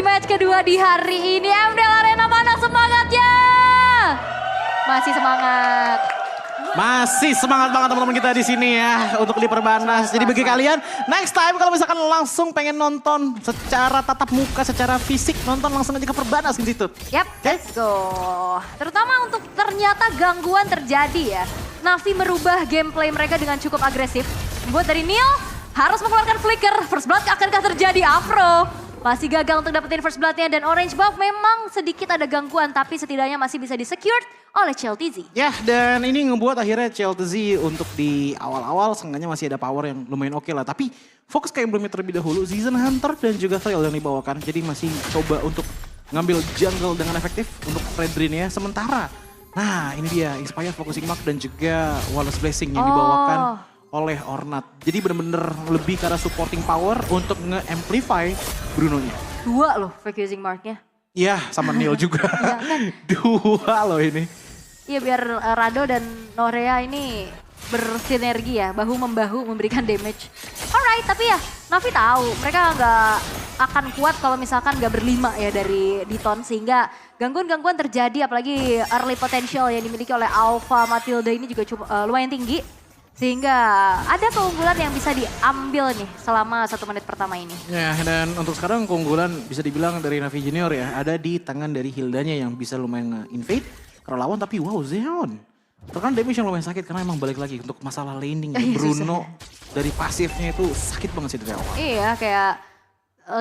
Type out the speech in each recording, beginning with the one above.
match kedua di hari ini. MDL Arena mana semangatnya? Masih semangat. Masih semangat banget teman-teman kita di sini ya untuk di Perbanas. Jadi bagi kalian next time kalau misalkan langsung pengen nonton secara tatap muka, secara fisik, nonton langsung aja ke Perbanas Institute. Yap, let's go. Terutama untuk ternyata gangguan terjadi ya. Navi merubah gameplay mereka dengan cukup agresif. Membuat dari Neil harus mengeluarkan flicker. First blood akankah terjadi? Afro masih gagal untuk dapetin first bloodnya dan orange buff memang sedikit ada gangguan tapi setidaknya masih bisa di-secured oleh CLTZ. Ya dan ini ngebuat akhirnya CLTZ untuk di awal-awal seenggaknya masih ada power yang lumayan oke lah. Tapi fokus ke emblemnya terlebih dahulu, Season Hunter dan juga Thrill yang dibawakan. Jadi masih coba untuk ngambil jungle dengan efektif untuk Red Drain ya. Sementara, nah ini dia Inspire Focusing Mark dan juga Wallace Blessing yang dibawakan oleh Ornat. Jadi bener-bener lebih ke arah supporting power untuk nge-amplify Bruno-nya. Dua loh focusing marknya. Iya sama Neil juga. Dua loh ini. Iya biar Rado dan Norea ini bersinergi ya, bahu-membahu memberikan damage. Alright, tapi ya Navi tahu mereka nggak akan kuat kalau misalkan nggak berlima ya dari Diton. Sehingga gangguan-gangguan terjadi apalagi early potential yang dimiliki oleh Alpha Matilda ini juga lumayan tinggi. Sehingga ada keunggulan yang bisa diambil nih selama 1 menit pertama ini. Ya dan untuk sekarang keunggulan bisa dibilang dari Navi Junior ya. Ada di tangan dari Hildanya yang bisa lumayan invade ke lawan. Tapi wow Zeon. Terkadang damage yang lumayan sakit karena emang balik lagi untuk masalah laning. Bruno dari pasifnya itu sakit banget sih dari awal. Iya kayak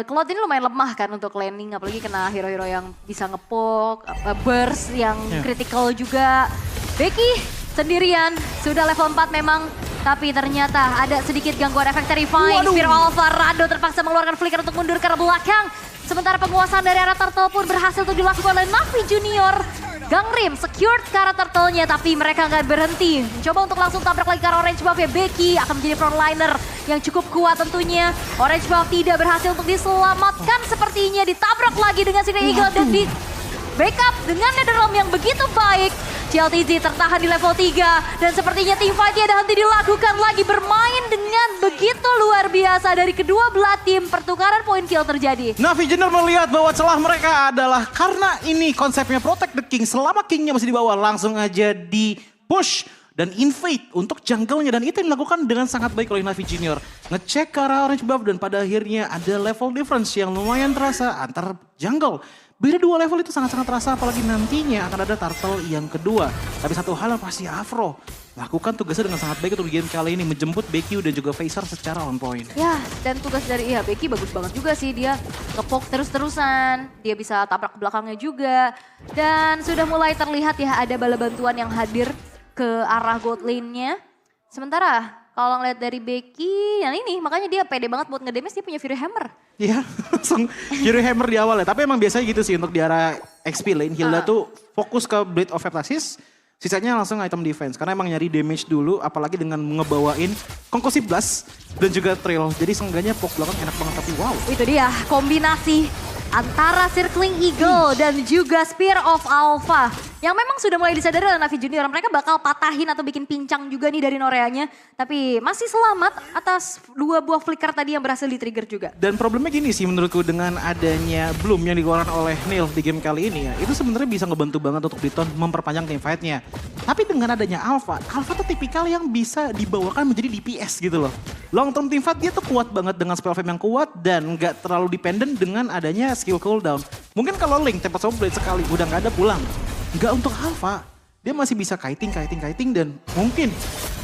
Cloud ini lumayan lemah kan untuk laning. Apalagi kena hero-hero yang bisa ngepoke, burst yang critical juga. Becky sendirian, sudah level 4 memang. Tapi ternyata ada sedikit gangguan efek terrifying. Spear Alpha, Rado terpaksa mengeluarkan flicker untuk mundur ke belakang. Sementara penguasaan dari arah turtle pun berhasil untuk dilakukan oleh Navi Junior. Gangrim secured ke arah turtle-nya tapi mereka nggak berhenti. Coba untuk langsung tabrak lagi ke arah orange buff ya. Becky akan menjadi frontliner yang cukup kuat tentunya. Orange buff tidak berhasil untuk diselamatkan sepertinya. Ditabrak lagi dengan Signet Eagle dan di backup dengan Netherrealm yang begitu baik. CLTZ tertahan di level 3 dan sepertinya teamfight tidak henti dilakukan lagi, bermain dengan begitu luar biasa dari kedua belah tim. Pertukaran poin kill terjadi. Navi Junior melihat bahwa celah mereka adalah karena ini konsepnya Protect the King. Selama Kingnya masih di bawah langsung aja di push dan invade untuk jungle-nya. Dan itu yang dilakukan dengan sangat baik oleh Navi Junior. Ngecek ke arah orange buff dan pada akhirnya ada level difference yang lumayan terasa antar jungle. Beda 2 level itu sangat-sangat terasa apalagi nantinya akan ada turtle yang kedua. Tapi satu hal yang pasti Afro lakukan tugasnya dengan sangat baik untuk game kali ini. Menjemput Becky dan juga Facer secara on point. Ya dan tugas dari Becky bagus banget juga sih. Dia ngepoke terus-terusan. Dia bisa tabrak ke belakangnya juga. Dan sudah mulai terlihat ya ada bala bantuan yang hadir ke arah gold lane-nya. Sementara kalau ngeliat dari Becky, yang ini makanya dia pede banget buat ngedamage, dia punya Fury Hammer. Iya, langsung Fury Hammer di awal ya. Tapi emang biasanya gitu sih untuk di arah XP lane. Hilda tuh fokus ke Blade of Heptasis, sisanya langsung item defense. Karena emang nyari damage dulu, apalagi dengan ngebawain Concussive Blast dan juga Trail. Jadi seenggaknya poke belakang enak banget, tapi wow. Itu dia kombinasi antara Circling Eagle dan juga Spear of Alpha. Yang memang sudah mulai disadari oleh Navi Junior. Mereka bakal patahin atau bikin pincang juga nih dari Noreanya. Tapi masih selamat atas 2 buah flicker tadi yang berhasil di-trigger juga. Dan problemnya gini sih menurutku dengan adanya Bloom yang dikeluarkan oleh Neil di game kali ini ya. Itu sebenarnya bisa ngebantu banget untuk Diton memperpanjang teamfight-nya. Tapi dengan adanya Alpha tuh tipikal yang bisa dibawakan menjadi DPS gitu loh. Long term teamfight dia tuh kuat banget dengan spell fame yang kuat dan nggak terlalu dependent dengan adanya skill cooldown. Mungkin kalau Link Tempest of Blade sekali udah nggak ada pulang. Nggak untuk Alpha, dia masih bisa kiting dan mungkin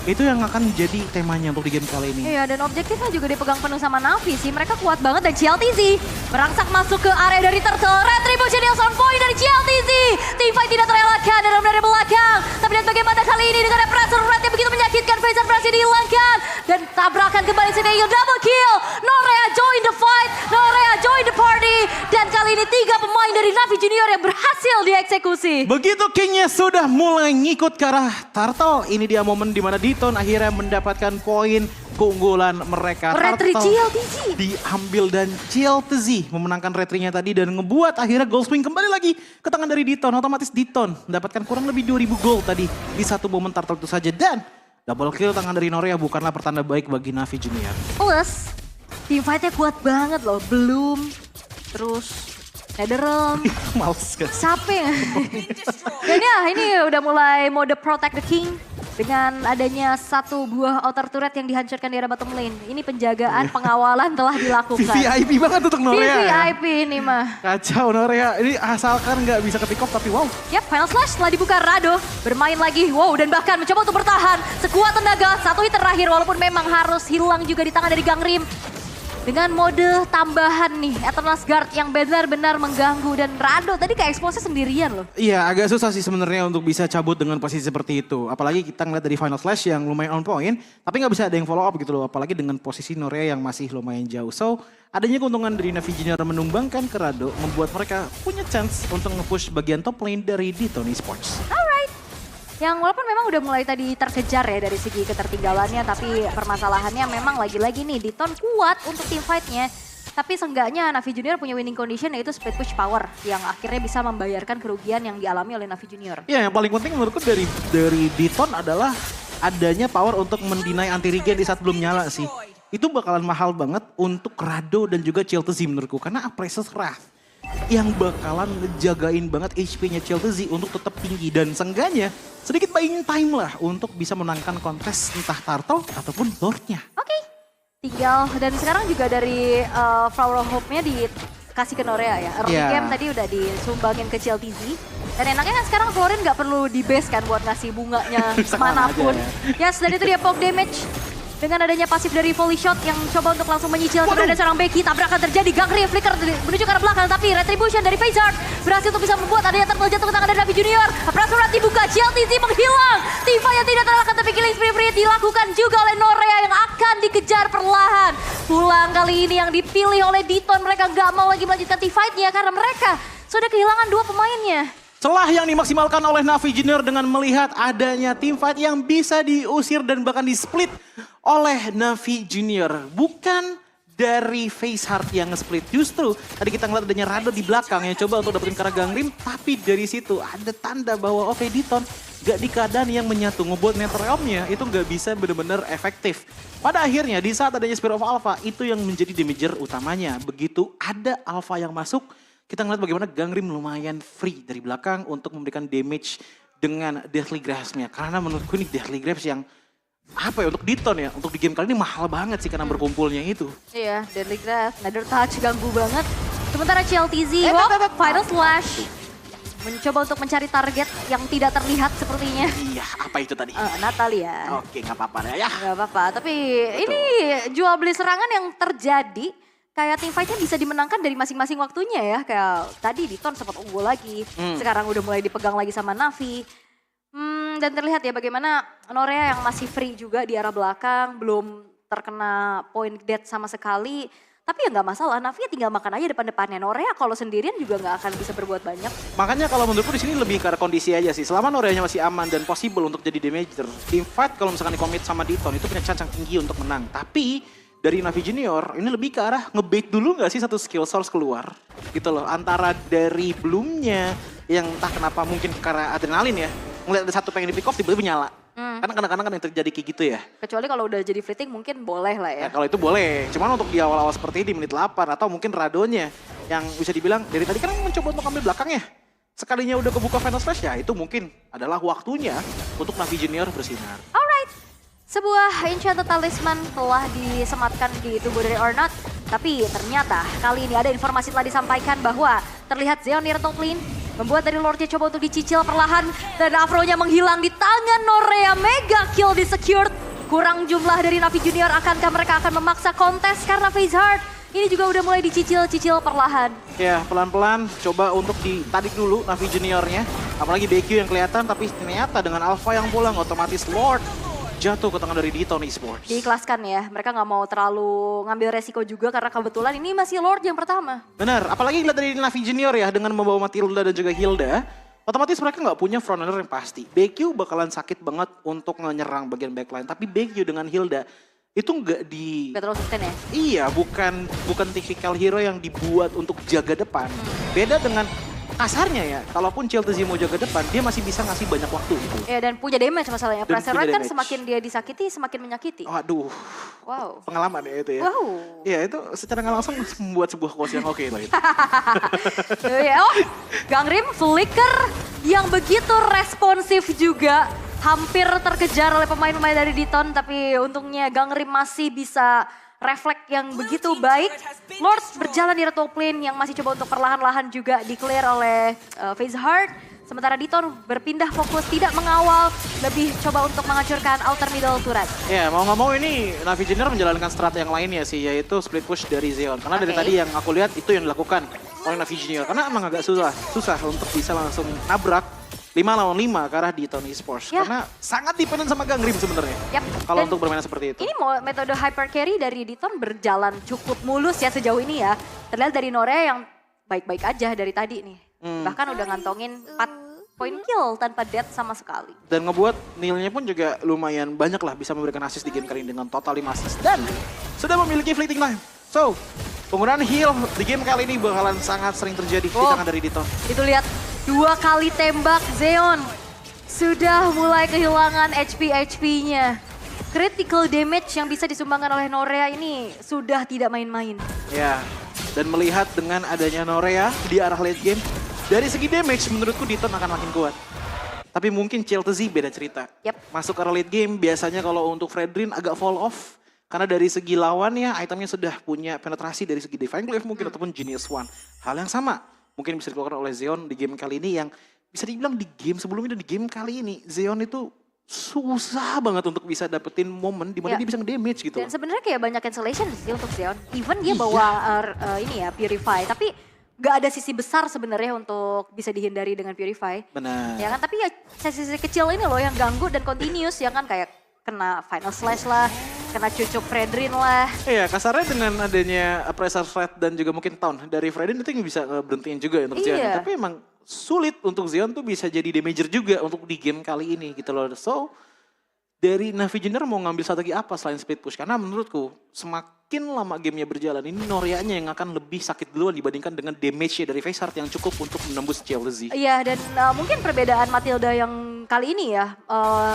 itu yang akan jadi temanya untuk di game kali ini. Iya dan objektifnya juga dipegang penuh sama Navi sih, mereka kuat banget dan CLTZ merangsak masuk ke area dari Turtle. Retribution yang on point dari CLTZ. Teamfight tidak terelakkan dari belakang. Tapi lihat bagaimana kali ini dengan pressure red yang begitu menyakitkan, Facer berhasil dihilangkan. Dan tabrakan kembali sini, double kill. Norea join the fight, Norea join the party. Dan kali ini 3 pemain dari Navi Junior yang berhasil dieksekusi. Begitu Kingnya sudah mulai ngikut ke arah Turtle, ini dia momen dimana Diton akhirnya mendapatkan poin keunggulan mereka. Retri CLTZ diambil dan CLTZ memenangkan retrinya tadi dan ngebuat akhirnya gold swing kembali lagi ke tangan dari Diton. Otomatis Diton mendapatkan kurang lebih 2000 gold tadi di satu momen Turtle itu saja. Dan double kill tangan dari Norea bukanlah pertanda baik bagi Navi Junior. Plus, teamfightnya kuat banget loh. Belum, terus Netherrealm, Males kan. Saping. Dan ya ini udah mulai mode Protect the King. Dengan adanya satu buah outer turret yang dihancurkan di area bottom lane. Ini penjagaan, pengawalan telah dilakukan. VIP banget untuk Norea ya. VIP ini mah. Kacau Norea, ini asalkan nggak bisa ke pick off tapi wow. Yap, final slash setelah dibuka Rado. Bermain lagi, wow dan bahkan mencoba untuk bertahan. Sekuat tenaga, satu hit terakhir walaupun memang harus hilang juga di tangan dari Gangrim. Dengan mode tambahan nih, Eternal's Guard yang benar-benar mengganggu. Dan Rado tadi kayak expose sendirian loh. Iya agak susah sih sebenarnya untuk bisa cabut dengan posisi seperti itu. Apalagi kita ngeliat dari final slash yang lumayan on point. Tapi nggak bisa ada yang follow up gitu loh. Apalagi dengan posisi Norea yang masih lumayan jauh. So adanya keuntungan dari Navi Junior menumbangkan ke Rado. Membuat mereka punya chance untuk nge-push bagian top lane dari Dton Esports. Alright. Yang walaupun memang udah mulai tadi terkejar ya dari segi ketertinggalannya. Tapi permasalahannya memang lagi-lagi nih Dton kuat untuk team fight-nya. Tapi seenggaknya Navi Junior punya winning condition yaitu split push power. Yang akhirnya bisa membayarkan kerugian yang dialami oleh Navi Junior. Ya yang paling penting menurutku dari Dton adalah adanya power untuk mendinai anti regen di saat belum nyala sih. Itu bakalan mahal banget untuk Rado dan juga Chiltzy menurutku. Karena Apraeus Wrath yang bakalan ngejagain banget HP-nya Chiltzy untuk tetap tinggi. Dan seenggaknya sedikit buying time lah untuk bisa menangkan kontes entah Turtle ataupun Lord-nya. Oke. Tinggal dan sekarang juga dari Flower of Hope-nya dikasih ke Norea ya. Early game tadi udah disumbangin ke Chiltzy. Dan enaknya kan sekarang Florin nggak perlu di base kan buat ngasih bunganya kemanapun. Yes, dan itu dia poke damage. Dengan adanya pasif dari volley shot yang coba untuk langsung menyicil keberadaan seorang Becky. Tabrakan terjadi, Gangri flicker menuju ke arah belakang. Tapi Retribution dari Phasehard berhasil untuk bisa membuat adanya turtle jatuh ke tangan dari Navi Junior. Prasurat dibuka, Chiltzy menghilang. Tifa yang tidak terlakukan tapi killing spree dilakukan juga oleh Norea yang akan dikejar perlahan. Pulang kali ini yang dipilih oleh Dton. Mereka nggak mau lagi melanjutkan team fight-nya karena mereka sudah kehilangan dua pemainnya. Celah yang dimaksimalkan oleh Navi Junior dengan melihat adanya team fight yang bisa diusir dan bahkan di-split oleh Navi Junior. Bukan dari Phasehard yang nge-split. Justru tadi kita ngeliat adanya Rado di belakang yang coba untuk dapetin Kara Gangrim. Tapi dari situ ada tanda bahwa oke Dton gak di keadaan yang menyatu. Ngebuat Netherrealm-nya itu gak bisa benar-benar efektif. Pada akhirnya di saat adanya Spear of Alpha itu yang menjadi damager utamanya. Begitu ada Alpha yang masuk. Kita ngeliat bagaimana Gangrim lumayan free dari belakang untuk memberikan damage dengan Deathly Grasp-nya. Karena menurutku ini Deathly Grasp yang apa ya untuk Dton ya. Untuk di game kali ini mahal banget sih karena berkumpulnya itu. Iya, Deadly Grasp, Nether Touch ganggu banget. Sementara Chiltzy, Final Slash. Mencoba untuk mencari target yang tidak terlihat sepertinya. Iya, apa itu tadi? Natalia. Oke, gak apa-apa ya. Gak apa-apa, tapi ini jual beli serangan yang terjadi. Kayak team fight-nya bisa dimenangkan dari masing-masing waktunya ya. Kayak tadi Dton sempat unggul lagi. Sekarang udah mulai dipegang lagi sama Navi. Dan terlihat ya bagaimana Norea yang masih free juga di arah belakang. Belum terkena point death sama sekali. Tapi ya nggak masalah, Navi tinggal makan aja depan-depannya. Norea kalau sendirian juga nggak akan bisa berbuat banyak. Makanya kalau menurutku di sini lebih ke arah kondisi aja sih. Selama Noreanya masih aman dan possible untuk jadi damager. Team fight kalau misalkan di-commit sama Dton itu punya chance yang tinggi untuk menang. Tapi dari Navi Junior ini lebih ke arah ngebait dulu gak sih satu skill source keluar gitu loh. Antara dari Bloom-nya yang entah kenapa mungkin karena adrenalin ya. Ngeliat ada satu pengen di pick off tiba-tiba nyala. Karena kadang-kadang kan yang terjadi kayak gitu ya. Kecuali kalau udah jadi fleeting mungkin boleh lah ya. Kalau itu boleh. Cuman untuk di awal-awal seperti ini di menit 8 atau mungkin Radonya yang bisa dibilang dari tadi kan mencoba untuk ambil belakangnya. Sekalinya udah kebuka Final Slash ya itu mungkin adalah waktunya untuk Navi Junior bersinar. Alright. Sebuah Enchanted Talisman telah disematkan di tubuh dari Ornat. Tapi ternyata kali ini ada informasi telah disampaikan bahwa terlihat Zeonir top lane membuat dari Lordnya coba untuk dicicil perlahan. Dan Afro-nya menghilang di tangan Norea. Mega kill di secured. Kurang jumlah dari Navi Junior. Akankah mereka akan memaksa kontes karena Phasehard ini juga udah mulai dicicil-cicil perlahan. Ya pelan-pelan coba untuk ditarik dulu Navi Juniornya. Apalagi BQ yang kelihatan tapi ternyata dengan Alpha yang pulang otomatis Lord jatuh ke tangan dari Dton Esports. Diikhlaskan ya, mereka nggak mau terlalu ngambil resiko juga karena kebetulan ini masih Lord yang pertama. Benar, apalagi lihat dari Navi Junior ya dengan membawa Matilda dan juga Hilda. Otomatis mereka nggak punya frontrunner yang pasti. BQ bakalan sakit banget untuk menyerang bagian backline. Tapi BQ dengan Hilda itu nggak di... Gak terlalu sustain ya? Iya, bukan tipikal hero yang dibuat untuk jaga depan. Beda dengan kasarnya ya, kalaupun Chelsea mau jaga depan, dia masih bisa ngasih banyak waktu gitu. Ya dan punya damage masalahnya. Dan Pressure punya rate kan damage. semakin dia disakiti, semakin menyakiti. Waduh, Wow. pengalaman ya itu ya. Wow. Ya itu secara nggak langsung membuat sebuah quotes yang oke lah itu. Oh, Gangrim flicker yang begitu responsif juga. Hampir terkejar oleh pemain-pemain dari Diton, tapi untungnya Gangrim masih bisa refleks yang begitu baik. Lords berjalan di top lane yang masih coba untuk perlahan-lahan juga di-clear oleh FaZe Heart. Sementara Diton berpindah fokus, tidak mengawal, lebih coba untuk menghancurkan outer middle turret. Ya mau nggak mau ini Navi Junior menjalankan strat yang lainnya sih, yaitu split push dari Zeon. Karena dari tadi yang aku lihat itu yang dilakukan oleh Navi Junior. Karena emang agak susah untuk bisa langsung nabrak 5 lawan 5 ke arah Diton Esports. Ya. Karena sangat dependen sama Gangrim sebenarnya. Yap. Kalau Dan untuk bermain seperti itu. ini metode hyper carry dari Diton berjalan cukup mulus ya sejauh ini ya. Terlihat dari Norea yang baik-baik aja dari tadi nih. Bahkan udah ngantongin 4 poin kill tanpa death sama sekali. Dan ngebuat Neil-nya pun juga lumayan banyak lah bisa memberikan assist di game kali ini dengan total 5 assist. Dan sudah memiliki fleeting time. So, penggunaan heal di game kali ini bakalan sangat sering terjadi di tangan dari Diton. Itu lihat 2 kali tembak Zeon. Sudah mulai kehilangan HP-nya. Critical damage yang bisa disumbangkan oleh Norea ini sudah tidak main-main. Ya, dan melihat dengan adanya Norea di arah late game, dari segi damage menurutku Diton akan makin kuat. Tapi mungkin Chelsea beda cerita. Yap. Masuk ke arah late game biasanya kalau untuk Fredrin agak fall off. Karena dari segi lawannya itemnya sudah punya penetrasi dari segi Divine Glaive mungkin ataupun Genius One. Hal yang sama mungkin bisa dilakukan oleh Zeon di game kali ini yang bisa dibilang di game sebelumnya dan di game kali ini Zeon itu susah banget untuk bisa dapetin momen di mana dia bisa nge-damage gitu. Dan sebenarnya kayak banyak cancellation sih untuk Zeon. Even dia bawa ini ya Purify, tapi gak ada sisi besar sebenarnya untuk bisa dihindari dengan Purify. Benar. Ya kan, tapi ya sisi-sisi kecil ini loh yang ganggu dan continuous ya kan, kayak kena Final Slash lah, kena cucuk Fredrin lah. Iya, kasarnya dengan adanya pressure threat dan juga mungkin taunt dari Fredrin itu yang bisa berhentiin juga untuk Zeon. Iya. Tapi emang sulit untuk Zeon tuh bisa jadi damager juga untuk di game kali ini gitu loh. So, dari Navi Junior mau ngambil strategi apa selain speed push? Karena menurutku semakin lama gamenya berjalan ini Noreanya yang akan lebih sakit duluan dibandingkan dengan damage-nya dari FaZe Heart yang cukup untuk menembus Chelsea. Iya, dan mungkin perbedaan Matilda yang kali ini ya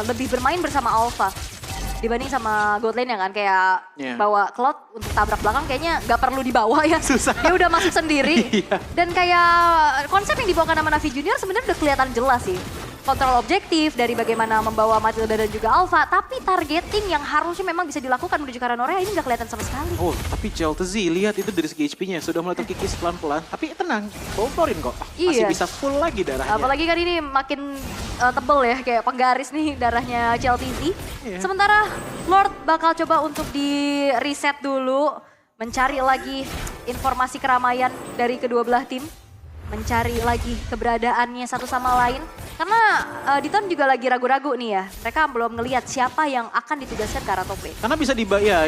lebih bermain bersama Alpha dibanding sama God Lane ya kan, kayak bawa Cloud untuk tabrak belakang kayaknya gak perlu dibawa ya. Susah. Dia udah masuk sendiri. Iya. Dan kayak konsep yang dibawakan sama Navi Junior sebenarnya udah kelihatan jelas sih. Kontrol objektif dari bagaimana membawa Matilda dan juga Alpha, tapi targeting yang harusnya memang bisa dilakukan menuju ke arah Norea ini gak kelihatan sama sekali. Oh, tapi Chelsea lihat itu dari segi HP-nya sudah mulai terkikis pelan-pelan, tapi tenang, Boltorin kok. Masih Iya. bisa full lagi darahnya. Apalagi kan ini makin tebel ya, kayak penggaris nih darahnya Chelsea. Iya. Sementara Lord bakal coba untuk di reset dulu, mencari lagi informasi keramaian dari kedua belah tim, mencari lagi keberadaannya satu sama lain. Karena Diton juga lagi ragu-ragu nih ya, mereka belum ngelihat siapa yang akan ditugaskan ke arah top lane. Karena bisa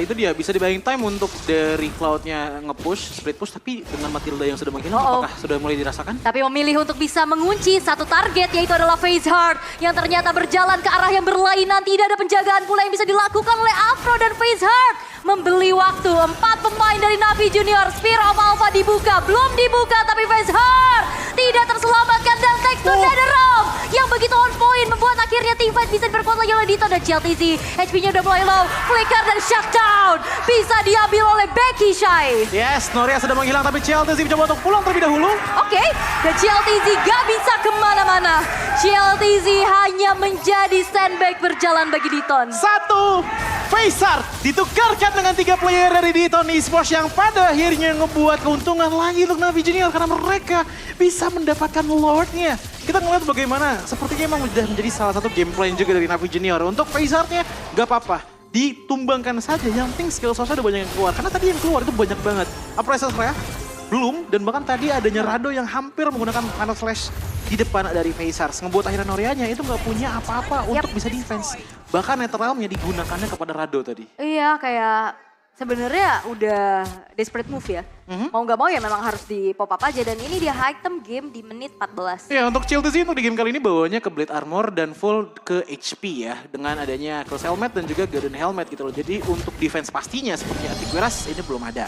itu dia bisa dibayangin time untuk dari Cloud-nya nge-push, split push, tapi dengan Matilda yang sudah menghilang, apakah sudah mulai dirasakan? Tapi memilih untuk bisa mengunci satu target, yaitu adalah FaZe Heart yang ternyata berjalan ke arah yang berlainan. Tidak ada penjagaan pula yang bisa dilakukan oleh Afro dan FaZe Heart. Membeli waktu, 4 pemain dari Navi Junior, Spear of Alpha dibuka, belum dibuka, tapi FaZe Heart tidak terselamatkan dan takes to Netherrealm yang begitu on point membuat akhirnya teamfight bisa diperkuat lagi oleh Diton dan Chelsea. HP-nya udah mulai low, flicker dan shutdown bisa diambil oleh Becky Shy. Yes, Norea sudah menghilang tapi Chelsea mencoba untuk pulang terlebih dahulu. Oke, dan Chelsea gak bisa kemana-mana. Chelsea hanya menjadi sandbag berjalan bagi Diton. Satu, FaZe Heart ditukarkan dengan 3 player dari Diton Esports yang pada akhirnya ngebuat keuntungan lagi untuk Navi Junior karena mereka bisa mendapatkan Lord-nya. Kita ngeliat bagaimana sepertinya memang sudah menjadi salah satu game plan juga dari Navi Junior. Untuk FaZe Heart-nya gak apa-apa, ditumbangkan saja. Yang penting skill source udah banyak yang keluar. Karena tadi yang keluar itu banyak banget. Apresiasi saya belum, dan bahkan tadi adanya Rado yang hampir menggunakan Final Slash di depan dari FaZe Heart. Ngebuat akhirnya Noreanya itu gak punya apa-apa untuk bisa defense. Bahkan Netherrealm-nya digunakannya kepada Rado tadi. Iya, kayak sebenarnya udah desperate move ya. Mau gak mau ya memang harus di pop up aja, dan ini dia item game di menit 14. Ya, untuk Chelsea untuk di game kali ini bawanya ke Blade Armor dan full ke HP ya. Dengan adanya Cross Helmet dan juga Garden Helmet gitu loh. Jadi untuk defense pastinya seperti Antiquiras ini belum ada.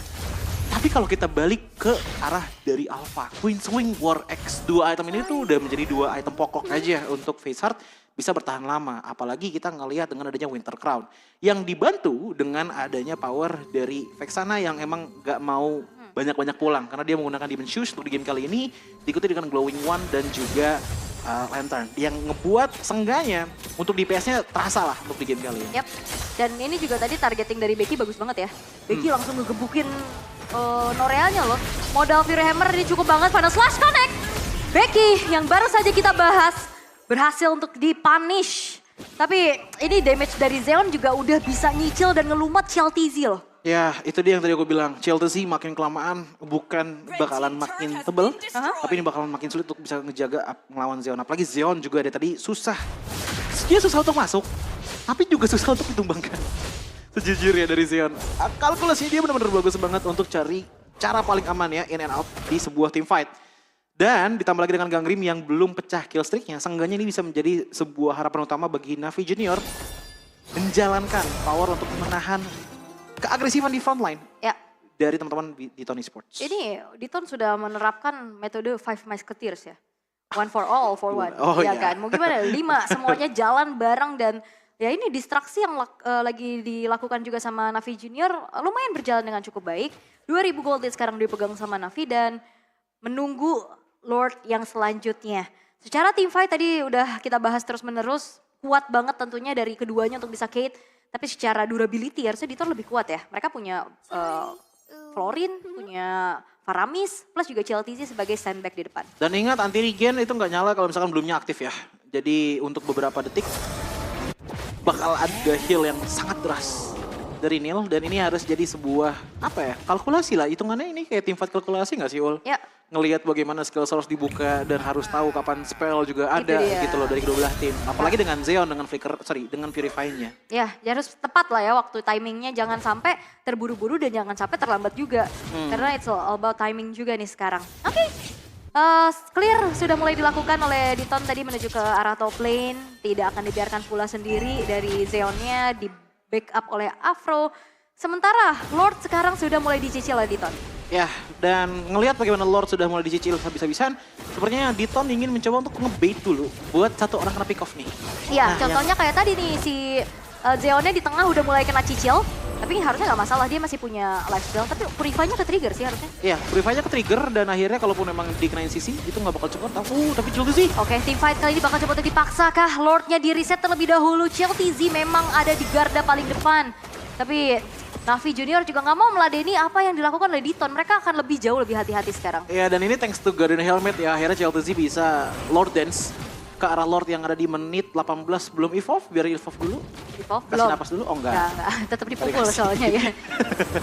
Tapi kalau kita balik ke arah dari Alpha, Queen Swing War X, dua item ini tuh udah menjadi dua item pokok aja untuk Faceheart bisa bertahan lama. Apalagi kita ngelihat dengan adanya Winter Crown. Yang dibantu dengan adanya power dari Vexana yang emang gak mau banyak-banyak pulang. Karena dia menggunakan Demon Shoes untuk di game kali ini. Diikuti dengan Glowing One dan juga Lantern. Yang ngebuat sengganya untuk DPS-nya terasa lah untuk di game kali ini. Yap. Dan ini juga tadi targeting dari Becky bagus banget ya. Becky langsung ngegebukin Noreanya loh. Modal Fury Hammer ini cukup banget. Final Slash Connect. Becky yang baru saja kita bahas berhasil untuk di-punish. Tapi ini damage dari Zeon juga udah bisa nyicil dan ngelumat CLTZ loh. Ya, itu dia yang tadi aku bilang. CLTZ makin kelamaan bukan bakalan makin tebel. Tapi ini bakalan makin sulit untuk bisa ngejaga ngelawan Zeon. Apalagi Zeon juga dari tadi susah. Dia susah untuk masuk, tapi juga susah untuk ditumbangkan. Sejujurnya dari Zeon. Kalkulasinya dia benar-benar bagus banget untuk cari cara paling aman ya in and out di sebuah team fight. Dan ditambah lagi dengan Gangrim yang belum pecah kill streaknya, seenggaknya ini bisa menjadi sebuah harapan utama bagi Navi Junior menjalankan power untuk menahan keagresifan di frontline Ya. dari teman-teman di Tony Sports. Ini Diton sudah menerapkan metode 5 Musketeers ya. One for all, for one. Oh, ya iya. kan, mau gimana? 5 semuanya jalan bareng dan ya ini distraksi yang lagi dilakukan juga sama Navi Junior lumayan berjalan dengan cukup baik. 2000 gold sekarang dipegang sama Navi dan menunggu Lord yang selanjutnya. Secara team fight tadi udah kita bahas terus menerus. Kuat banget tentunya dari keduanya untuk bisa Kate. Tapi secara durability harusnya Diton lebih kuat ya. Mereka punya Florin, punya Faramis, plus juga CLTZ sebagai sandbag di depan. Dan ingat anti regen itu nggak nyala kalau misalkan belumnya aktif ya. Jadi untuk beberapa detik bakal ada heal yang sangat deras dari Neil. Dan ini harus jadi sebuah apa ya, kalkulasi lah. Hitungannya ini kayak team fight kalkulasi nggak sih Ul? Ya. Ngelihat bagaimana skill source dibuka dan harus tahu kapan spell juga ada gitu loh dari kedua belah tim. Apalagi dengan Zeon, dengan dengan Purify-nya. Ya harus tepat lah ya waktu timingnya. Jangan sampai terburu-buru dan jangan sampai terlambat juga. Karena it's all about timing juga nih sekarang. Oke. Clear sudah mulai dilakukan oleh Diton tadi menuju ke arah top lane. Tidak akan dibiarkan pula sendiri dari Zeonnya di backup oleh Afro. Sementara Lord sekarang sudah mulai dicicil oleh Diton. Ya, dan ngelihat bagaimana Lord sudah mulai dicicil habis-habisan, sepertinya Diton ingin mencoba untuk ngebait dulu buat satu orang kena pick off nih. Iya, Nah, contohnya kayak tadi nih si Zeonnya di tengah udah mulai kena cicil. Tapi harusnya nggak masalah, dia masih punya lifesteal. Tapi Purify-nya ke-trigger sih harusnya. Iya, Purify-nya ke-trigger dan akhirnya kalaupun memang dikenain sisi, itu nggak bakal cepet. Tapi Chiltz sih. Oke, team fight kali ini bakal coba untuk dipaksa kah? Lordnya di reset terlebih dahulu. CLTZ memang ada di garda paling depan. Tapi Navi Junior juga nggak mau meladeni apa yang dilakukan oleh Diton. Mereka akan lebih jauh, lebih hati-hati sekarang. Iya, dan ini thanks to Guardian Helmet ya, akhirnya CLTZ bisa Lord Dance ke arah Lord yang ada di menit 18 belum evolve, biar evolve dulu. Evolve Kasih belum? napas dulu, oh enggak. Enggak. Tetap dipukul Kasih. soalnya ya.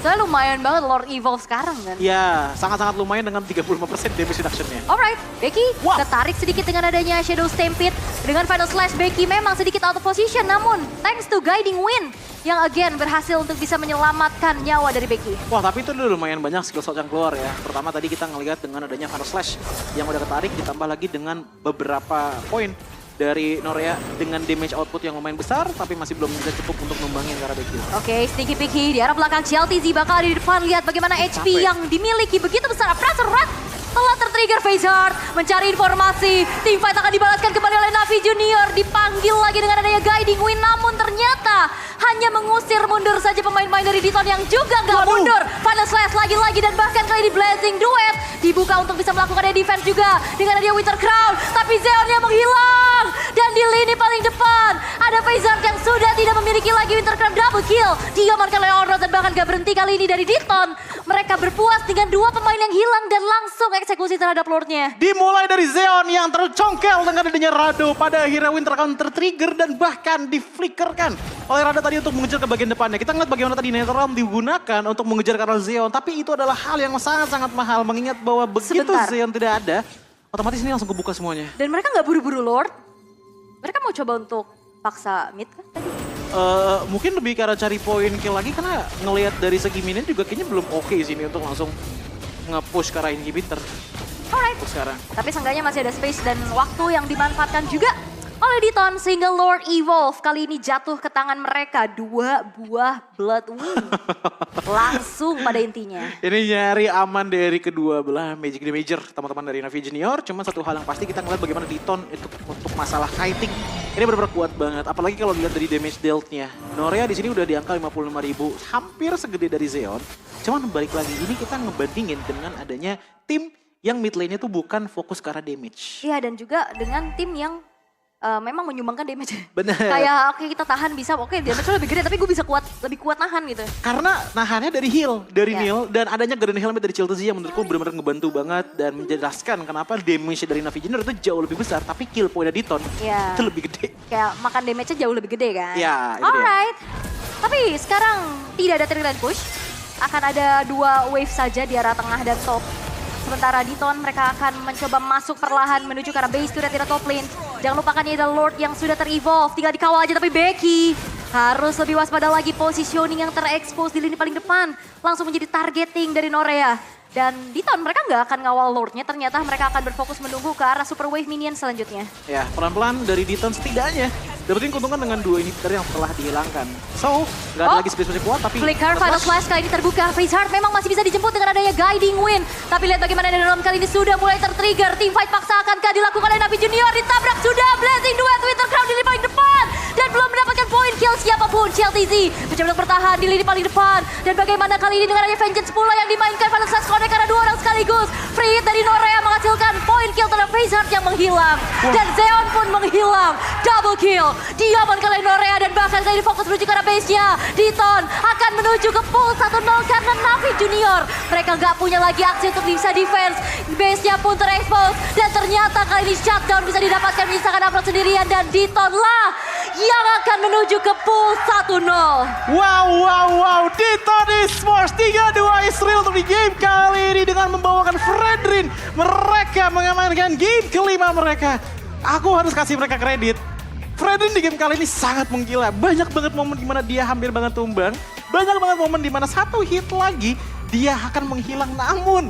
Soalnya lumayan banget Lord Evolve sekarang kan. Ya, sangat-sangat lumayan dengan 35% damage reduction-nya. Alright, Becky Wow. ketarik sedikit dengan adanya Shadow Stampede. Dengan Final Slash, Becky memang sedikit out of position. Namun, thanks to Guiding Wind yang again berhasil untuk bisa menyelamatkan nyawa dari Becky. Wah, tapi itu udah lumayan banyak skill shot yang keluar ya. Pertama tadi kita ngelihat dengan adanya Final Slash yang udah ketarik, ditambah lagi dengan beberapa poin dari Norea dengan damage output yang lumayan besar, tapi masih belum bisa cukup untuk numbangin ke arah Becky. Oke, Sneaky Picky di arah belakang CLTZ bakal di depan. Lihat bagaimana HP yang dimiliki begitu besar. Pressure Rat telah tertrigger Faceheart. Mencari informasi. Team fight akan dibalaskan kembali oleh Navi Junior. Dipanggil lagi dengan adanya Guiding Wind. Namun ternyata hanya mengusir mundur saja pemain-pemain dari Diton yang juga nggak mundur. Final Slash lagi-lagi dan bahkan kali ini Blazing Duet. Dibuka untuk bisa melakukan defense juga. Dengan adanya Winter Crown. Tapi Zeonnya menghilang. Dan di lini paling depan ada Faceheart yang sudah tidak memiliki lagi Winter Crown. Double kill. Diamankan oleh Onrod dan bahkan gak berhenti kali ini dari Diton. Mereka berpuas dengan dua pemain yang hilang dan langsung eksekusi terhadap Lordnya. Dimulai dari Zeon yang tercongkel dengan adanya Rado. Pada akhirnya Winter Crown tertrigger dan bahkan diflickerkan oleh Rado tadi untuk mengejar ke bagian depannya. Kita ngeliat bagaimana tadi Netherrealm digunakan untuk mengejar ke arah Zeon. Tapi itu adalah hal yang sangat-sangat mahal. Mengingat bahwa begitu Sebentar. Zeon tidak ada, otomatis ini langsung kebuka semuanya. Dan mereka nggak buru-buru Lord. Mereka mau coba untuk paksa mid kan tadi? Mungkin lebih ke arah cari poin kill lagi karena ngelihat dari segi minion juga kayaknya belum oke sini untuk langsung nge-push ke arah inhibitor. Alright. Untuk sekarang. Tapi seenggaknya masih ada space dan waktu yang dimanfaatkan juga oleh Diton sehingga Lord Evolve kali ini jatuh ke tangan mereka. 2 buah Blood Wing. Langsung pada intinya. Ini nyari aman dari kedua belah Magic the Major, teman-teman dari Navi Junior. Cuma satu hal yang pasti kita ngeliat bagaimana Diton itu untuk masalah kiting. Ini benar-benar kuat banget, apalagi kalau dilihat dari damage dealt-nya. Norea di sini udah di angka 55.000, hampir segede dari Zeon. Cuman balik lagi, ini kita ngebandingin dengan adanya tim yang mid lane-nya tuh bukan fokus ke arah damage. Iya dan juga dengan tim yang memang menyumbangkan damage. Bener. Kayak oke kita tahan bisa, oke damage-nya lebih gede tapi gue bisa lebih kuat nahan gitu. Karena nahannya dari heal, dari Ya. Neil, dan adanya Golden Helmet dari Chiltzy yang menurutku benar-benar ngebantu banget dan menjelaskan kenapa damage dari Navi Junior itu jauh lebih besar, tapi kill point Diton Ya. itu lebih gede. Kayak makan damage-nya jauh lebih gede kan. Ya, itu dia. Alright. Tapi sekarang tidak ada trailing push. Akan ada 2 wave saja di arah tengah dan top. Sementara Diton mereka akan mencoba masuk perlahan menuju ke arah base turret di top lane. Jangan lupakan ini ada Lord yang sudah ter-evolve. Tinggal dikawal aja tapi Becky harus lebih waspada lagi, positioning yang terekspos di lini paling depan. Langsung menjadi targeting dari Norea. Dan Diton mereka nggak akan ngawal Lordnya, ternyata mereka akan berfokus menunggu ke arah super wave minion selanjutnya. Ya, pelan-pelan dari Diton setidaknya dapetin keuntungan dengan 2 inhibitor yang telah dihilangkan. So, nggak ada lagi space kuat tapi... Flicker, Final Flash kali ini terbuka. Face Heart memang masih bisa dijemput dengan adanya Guiding Wind. Tapi lihat bagaimana dalam kali ini sudah mulai tertrigger. Team fight paksa akankah dilakukan oleh Navi Junior. Ditabrak sudah. Blazing Duet, Winter Crown di lini paling depan. Dan belum mendapatkan poin kill siapapun. Chiltzy mencoba untuk bertahan di lini paling depan. Dan bagaimana kali ini dengan adanya Vengeance pula yang dimainkan. Final Flash connect karena 2 orang sekaligus. Free hit dari Norea menghasilkan poin kill terhadap Face Heart yang menghilang. Dan Zeon pun menghilang. Double kill. Diamankan oleh Norea dan bahkan kali ini fokus menuju ke arah base-nya. Diton akan menuju ke pool 1-0 karena Navi Junior. Mereka nggak punya lagi aksi untuk bisa defense. Base-nya pun terekspos. Dan ternyata kali ini shutdown bisa didapatkan menyisakan upload sendirian. Dan Diton lah yang akan menuju ke pool 1-0. Wow. Diton Esports 3-2 Israel untuk di game kali ini dengan membawakan Fredrin. Mereka mengamankan game kelima mereka. Aku harus kasih mereka kredit. Fredrin di game kali ini sangat menggila. Banyak banget momen dimana dia hampir banget tumbang. Banyak banget momen dimana satu hit lagi dia akan menghilang. Namun